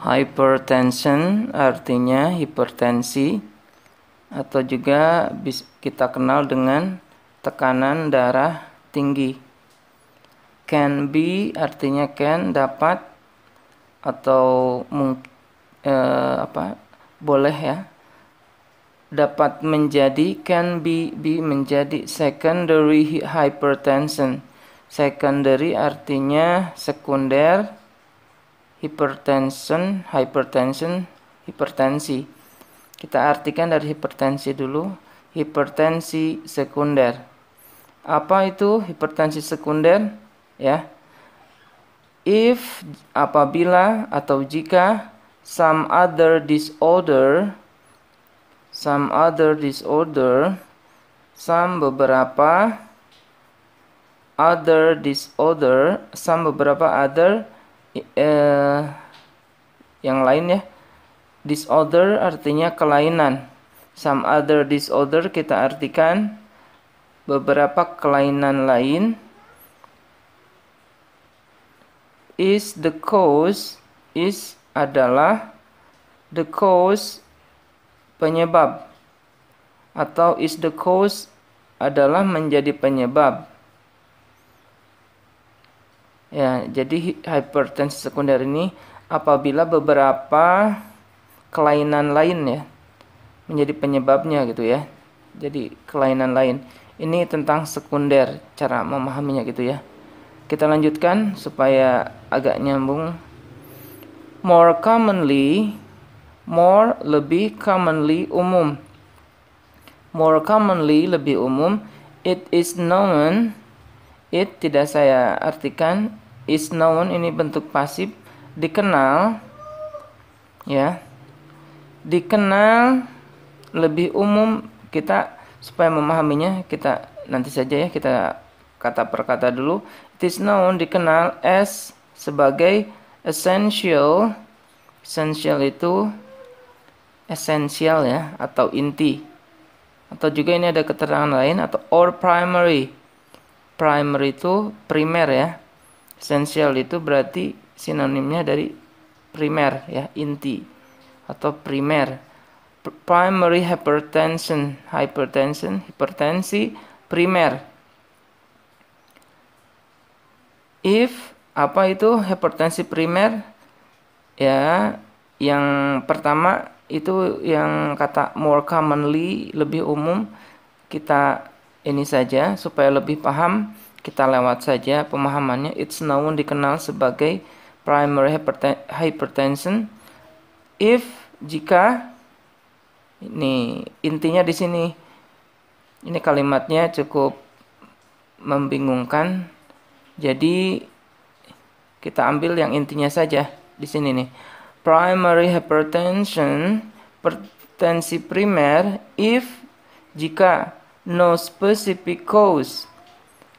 Hypertension artinya hipertensi, atau juga kita kenal dengan tekanan darah tinggi. Can be artinya can, dapat, atau boleh ya, dapat menjadi, can be menjadi secondary hypertension. Secondary artinya sekunder, hypertension, hipertensi. Kita artikan dari hipertensi dulu, hipertensi sekunder. Apa itu hipertensi sekunder? Ya, if, apabila atau jika some other disorder, beberapa other yang lain ya. Disorder artinya kelainan. Some other disorder kita artikan beberapa kelainan lain. Is the cause, is adalah the cause, penyebab, atau is the cause adalah menjadi penyebab. Ya, jadi hipertensi sekunder ini apabila beberapa kelainan lain ya menjadi penyebabnya gitu ya. Jadi kelainan lain. Ini tentang sekunder, cara memahaminya gitu ya. Kita lanjutkan supaya agak nyambung. More commonly, more lebih, commonly umum. More commonly lebih umum. It is known, it tidak saya artikan, is known ini bentuk pasif, dikenal ya. Dikenal lebih umum, kita supaya memahaminya kita nanti saja ya, kita kata per kata dulu. It is known, dikenal, as sebagai essential. Essential itu esensial ya, atau inti. Atau juga ini ada keterangan lain, atau or primary. Primary itu primer ya. Essential itu berarti sinonimnya dari primer ya, inti atau primer. Primary hypertension, hipertensi primer. If, apa itu hipertensi primer? Ya, yang pertama itu yang kata more commonly, lebih umum. Kita ini saja supaya lebih paham, kita lewat saja pemahamannya. It's known, dikenal sebagai primary hypertension. If, jika, ini intinya di sini. Ini kalimatnya cukup membingungkan. Jadi kita ambil yang intinya saja di sini nih. Primary hypertension, hipertensi primer, if, jika, no specific cause.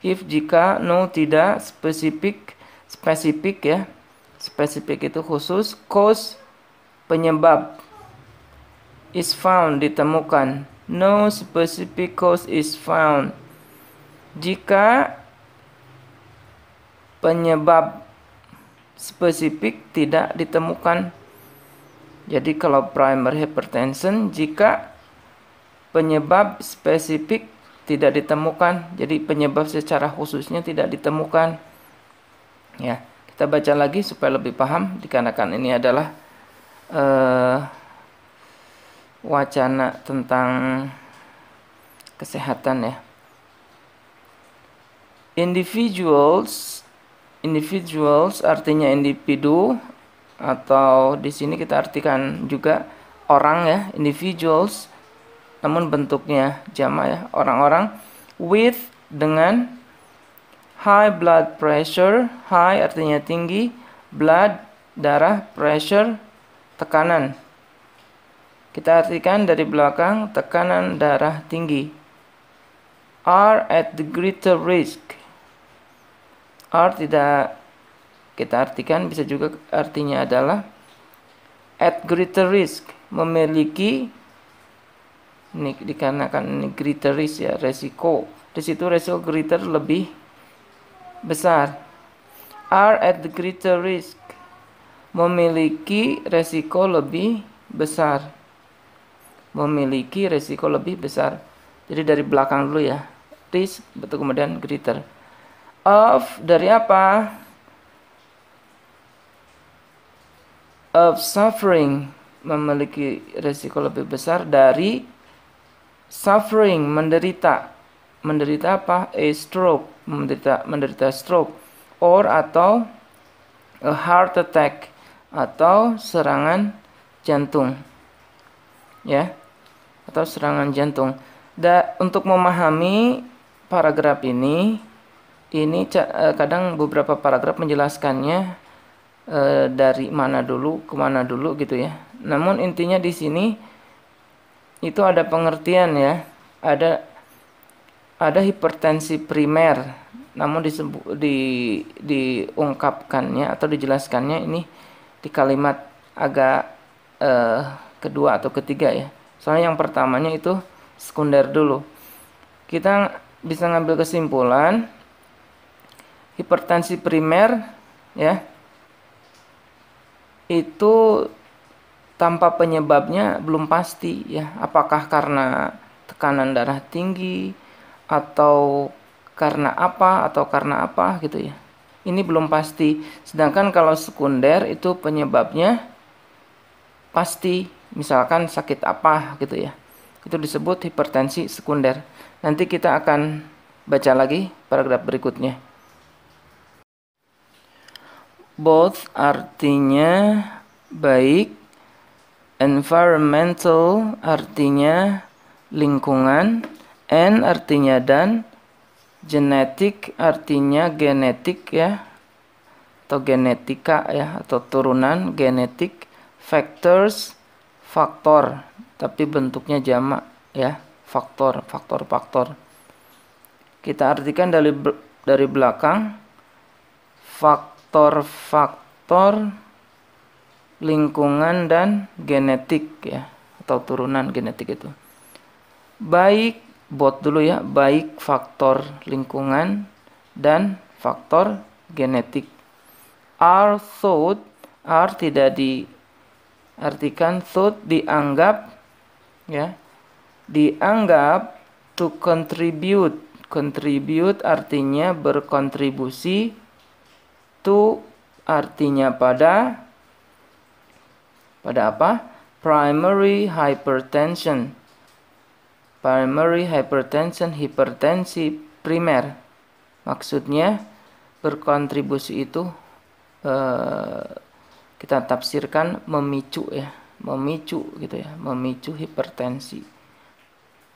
If, jika, no, tidak, spesifik ya. Spesifik itu khusus, cause, penyebab, is found, ditemukan. No specific cause is found. Jika penyebab spesifik tidak ditemukan. Jadi kalau primary hypertension, jika penyebab spesifik tidak ditemukan, jadi penyebab secara khususnya tidak ditemukan. Ya, kita baca lagi supaya lebih paham, dikarenakan ini adalah wacana tentang kesehatan ya. Individuals artinya individu, atau di sini kita artikan juga orang ya, individuals, namun bentuknya jamak ya, orang-orang. With, dengan, high blood pressure, high artinya tinggi, blood darah, pressure tekanan. Kita artikan dari belakang, tekanan darah tinggi. Are at the greater risk. Are tidak kita artikan, bisa juga artinya adalah at greater risk, memiliki, ini dikarenakan ini greater risk ya, resiko. Di situ resiko greater lebih besar. Are at the greater risk memiliki resiko lebih besar. Memiliki resiko lebih besar. Jadi dari belakang dulu ya. Risk, betul, kemudian greater. Of, dari apa? Of suffering, memiliki resiko lebih besar dari suffering, menderita. Menderita apa? A stroke, menderita stroke. Or, atau a heart attack, atau serangan jantung. Ya, atau serangan jantung. Untuk memahami paragraf ini kadang beberapa paragraf menjelaskannya dari mana dulu ke mana dulu gitu ya. Namun intinya di sini itu ada pengertian ya. Ada hipertensi primer, namun diungkapkannya atau dijelaskannya ini di kalimat agak kedua atau ketiga ya. Soalnya yang pertamanya itu sekunder dulu. Kita bisa ngambil kesimpulan hipertensi primer ya, itu tanpa penyebabnya belum pasti ya. Apakah karena tekanan darah tinggi atau karena apa gitu ya. Ini belum pasti. Sedangkan kalau sekunder itu penyebabnya pasti. Misalkan sakit apa gitu ya. Itu disebut hipertensi sekunder. Nanti kita akan baca lagi paragraf berikutnya. Both artinya baik, environmental artinya lingkungan, and artinya dan, genetic artinya genetik ya, atau genetika ya, atau turunan genetik, factors faktor, tapi bentuknya jamak ya, faktor. Kita artikan dari belakang, faktor lingkungan dan genetik ya, atau turunan genetik itu. Baik, both dulu ya, baik faktor lingkungan dan faktor genetik. Are thought, are tidak diartikan, thought dianggap ya, dianggap to contribute. Contribute artinya berkontribusi, to artinya pada apa? Primary hypertension. Primary hypertension, hipertensi primer. Maksudnya berkontribusi itu kita tafsirkan memicu ya, memicu gitu ya, memicu hipertensi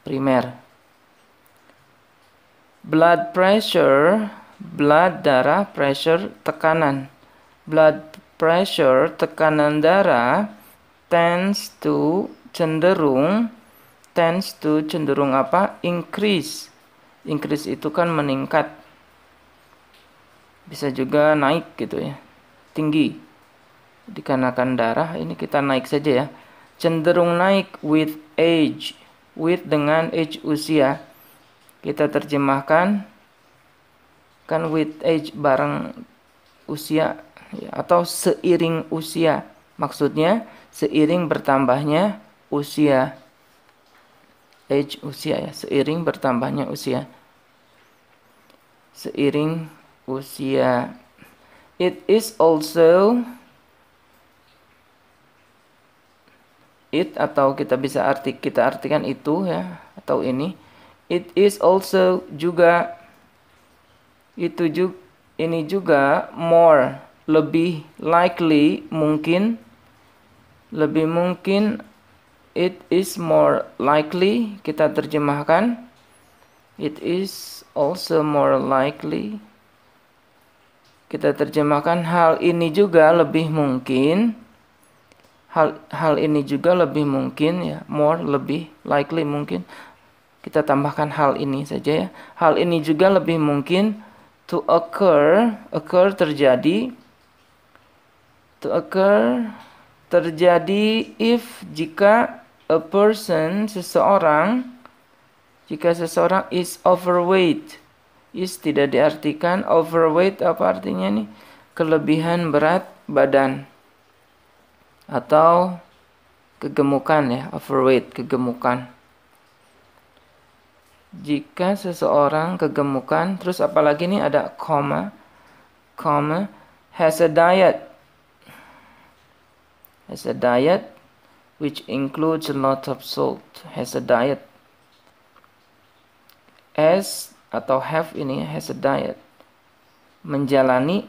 primer. Blood pressure, blood darah, pressure tekanan. Blood pressure tekanan darah tends to cenderung apa? Increase. Increase itu kan meningkat. Bisa juga naik gitu ya. Tinggi. Dikarenakan darah ini kita naik saja ya. Cenderung naik with age. With dengan age, usia. Kita terjemahkan kan with age bareng usia ya, atau seiring usia. Maksudnya seiring bertambahnya usia. Age, usia ya, seiring bertambahnya usia. Seiring usia. It is also, it atau kita bisa artikan itu ya, atau ini. It is also juga, ini juga more, lebih likely, mungkin, lebih mungkin. It is more likely, kita terjemahkan. It is also more likely. Kita terjemahkan hal ini juga lebih mungkin. Hal ini juga lebih mungkin ya, more, lebih, likely, mungkin. Kita tambahkan hal ini saja ya. Hal ini juga lebih mungkin to occur, terjadi. To occur, terjadi if, jika a person, seseorang, jika seseorang is overweight. Is tidak diartikan, overweight apa artinya nih? Kelebihan berat badan. atau kegemukan ya, overweight, kegemukan. Jika seseorang kegemukan, terus apalagi nih ada comma, has a diet which includes a lot of salt. Has a diet. Has atau have ini has a diet. Menjalani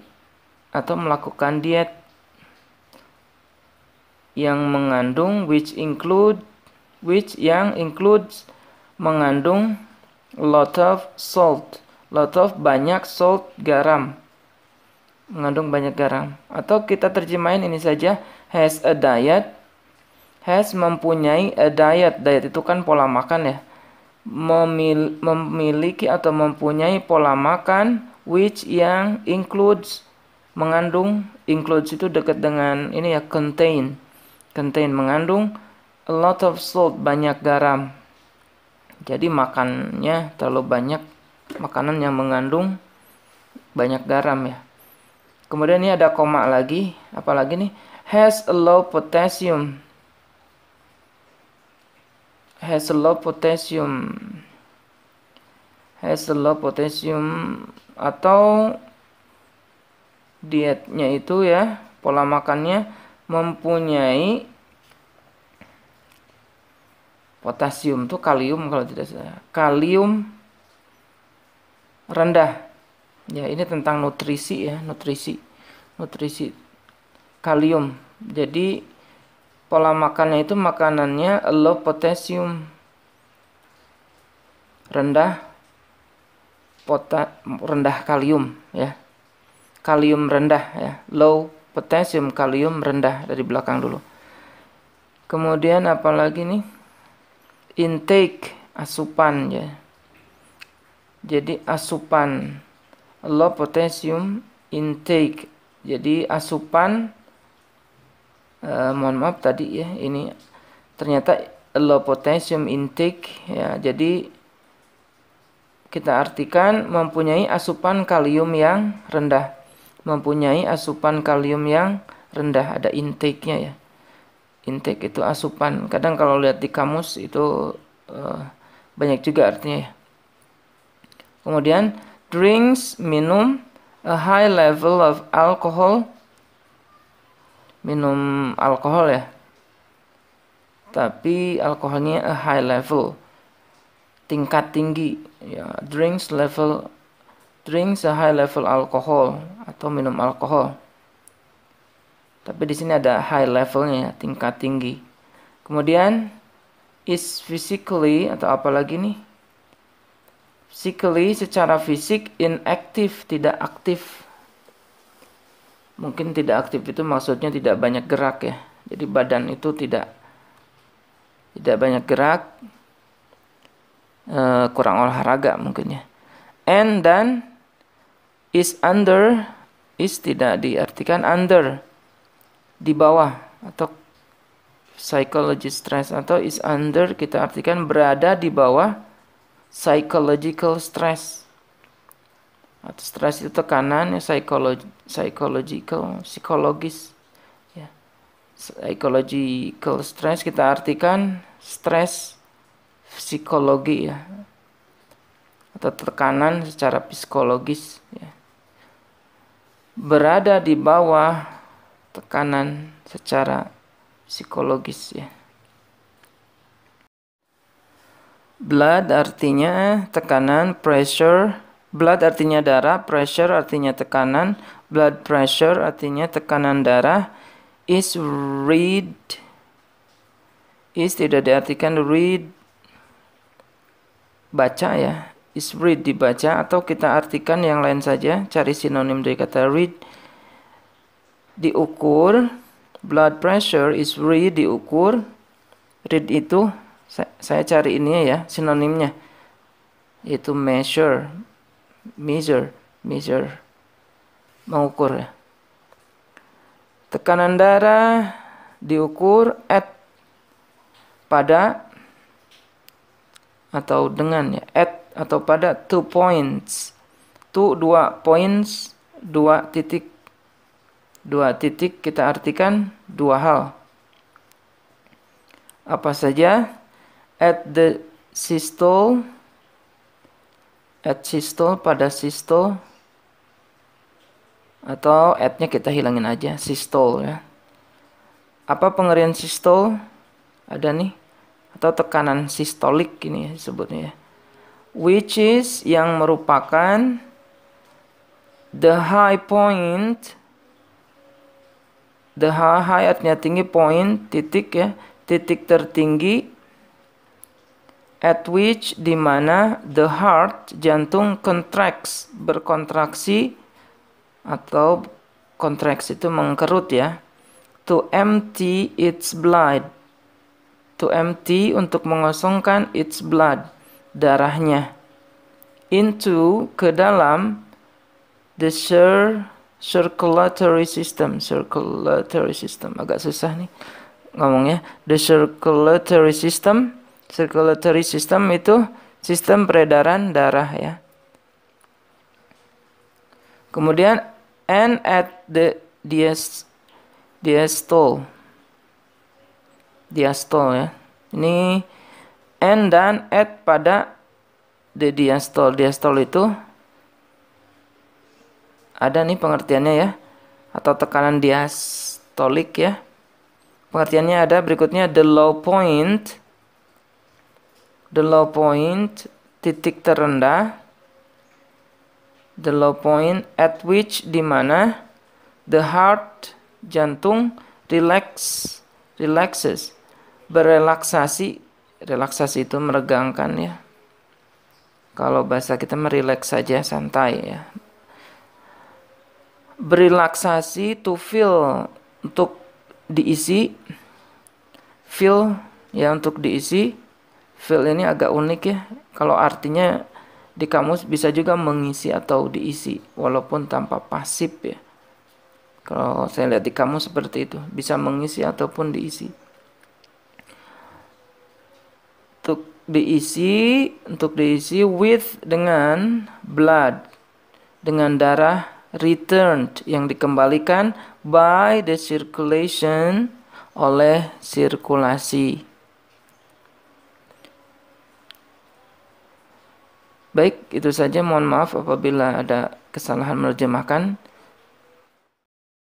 atau melakukan diet yang mengandung yang includes mengandung lot of salt. Lot of banyak, salt garam. Mengandung banyak garam. Atau kita terjemahin ini saja, has a diet. Has mempunyai a diet. Diet itu kan pola makan ya. Memiliki atau mempunyai pola makan which yang includes mengandung. Includes itu dekat dengan ini ya, contain mengandung a lot of salt, banyak garam. Jadi makannya terlalu banyak makanan yang mengandung banyak garam ya. Kemudian ini ada koma lagi, apalagi nih, has a low potassium. Has a low potassium atau dietnya itu ya, pola makannya mempunyai potasium tuh kalium kalau tidak salah. Kalium rendah. Ya, ini tentang nutrisi ya, nutrisi kalium. Jadi pola makannya itu makanannya low potassium, rendah kalium ya. Kalium rendah ya, low potassium, kalium rendah, dari belakang dulu. Kemudian apalagi nih? Intake, asupan ya. Jadi asupan low potassium intake. Jadi asupan mohon maaf tadi ya, ini ternyata low potassium intake ya. Jadi kita artikan mempunyai asupan kalium yang rendah. Mempunyai asupan kalium yang rendah, ada intake-nya ya. Intake itu asupan. Kadang kalau lihat di kamus itu banyak juga artinya ya. Kemudian drinks, minum, a high level of alcohol, minum alkohol ya, tapi alkoholnya a high level, tingkat tinggi ya. Drinks a high level alcohol, atau minum alkohol, tapi di sini ada high levelnya ya, tingkat tinggi. Kemudian is physically, atau apalagi nih, physically, secara fisik, inactive, tidak aktif. Mungkin tidak aktif itu maksudnya tidak banyak gerak ya. Jadi badan itu tidak banyak gerak, kurang olahraga mungkin ya. And dan is under, is tidak diartikan under, di bawah, atau psychology stress, atau is under kita artikan berada di bawah psychological stress. Atau stress itu tekanan ya, psikologis ya. Psychological stress kita artikan stres psikologi ya, atau tekanan secara psikologis ya. Berada di bawah tekanan secara psikologis ya. Blood artinya tekanan, pressure. Blood artinya darah, pressure artinya tekanan. Blood pressure artinya tekanan darah. Is read, is tidak diartikan read, baca ya. Is read dibaca, atau kita artikan yang lain saja, cari sinonim dari kata read. Diukur, blood pressure is read, diukur. Read itu saya cari ini ya, sinonimnya, yaitu measure, mengukur ya. Tekanan darah diukur at, pada, atau dengan ya, at atau pada 2 points. 2 points, 2 titik. 2 titik kita artikan 2 hal. Apa saja? At the systole, at systole, pada systole, atau at-nya kita hilangin aja, systole ya. Apa pengerian systole? Ada nih, atau tekanan sistolik ini disebutnya ya. Which is, yang merupakan the high point, the high artinya tinggi, point titik ya, titik tertinggi, at which, di mana the heart, jantung, contracts, berkontraksi, atau kontraksi itu mengkerut ya, to empty its blood, to empty, untuk mengosongkan, its blood, darahnya, into, ke dalam, the circulatory system, circulatory system, agak susah nih ngomongnya, the circulatory system, circulatory system itu sistem peredaran darah ya. Kemudian and at the diastole, diastole ya. Ini and dan at pada the diastole. Diastole itu ada nih pengertiannya ya, atau tekanan diastolik ya. Pengertiannya ada berikutnya, the low point, titik terendah, the low point at which, di mana the heart, jantung, relaxes, berelaksasi. Relaksasi itu meregangkan ya. Kalau bahasa kita merelax saja, santai ya. Berelaksasi, to fill, untuk diisi, fill ya, untuk diisi. Fill ini agak unik ya. Kalau artinya di kamus bisa juga mengisi atau diisi, walaupun tanpa pasif ya. Kalau saya lihat di kamus seperti itu, bisa mengisi ataupun diisi. Untuk diisi with, dengan blood, dengan darah, returned, yang dikembalikan, by the circulation, oleh sirkulasi. Baik, itu saja. Mohon maaf apabila ada kesalahan menerjemahkan.